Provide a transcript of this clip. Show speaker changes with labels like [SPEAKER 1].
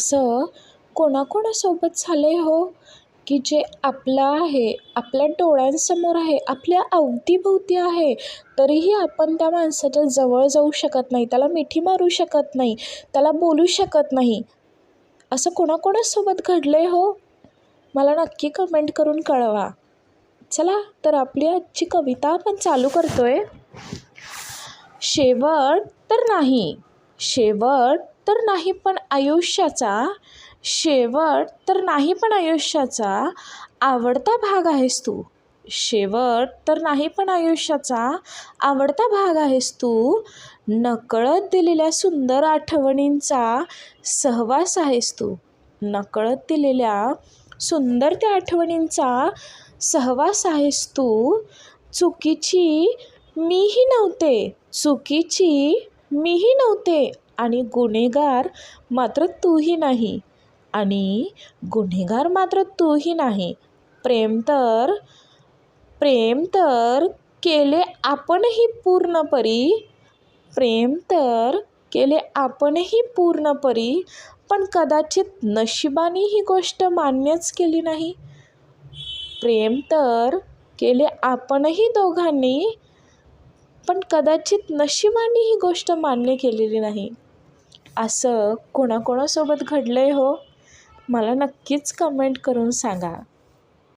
[SPEAKER 1] असं कोणाकोणासोबत झालंय हो, की जे आपलं आहे, आपल्या डोळ्यांसमोर आहे, आपल्या अवतीभोवती आहे, तरीही आपण त्या माणसाच्या जवळ जाऊ शकत नाही, त्याला मिठी मारू शकत नाही, त्याला बोलू शकत नाही. असं कोणाकोणासोबत घडलंय हो? मला नक्की कमेंट करून कळवा. चला तर आपली आजची कविता आपण चालू करतोय. शेवट तर नाही, शेवट तर नाही पण आयुष्याचा, शेवट तर नाही पण आयुष्याचा आवडता भाग आहेस तू. शेवट तर नाही पण आयुष्याचा आवडता भाग आहेस तू. नकळत दिलेल्या सुंदर आठवणींचा सहवास आहेस तू. नकळत दिलेल्या सुंदर त्या आठवणींचा सहवास आहेस तू. चुकीची मीही नव्हते, चुकीची मीही नव्हते आणि गुन्हेगार मात्र तूही नाही, आणि गुन्हेगार मात्र तूही नाही. प्रेम तर केले आपणही पूर्णपरी, प्रेम तर केले आपणही पूर्णपरी, पण कदाचित नशिबाने ही गोष्ट मान्यच केली नाही. प्रेम तर केले आपणही दोघांनी, पण कदाचित नशिबाने ही गोष्ट मान्य केलेली नाही. असं कोणाकोणासोबत घडलंय हो? मला नक्कीच कमेंट करून सांगा.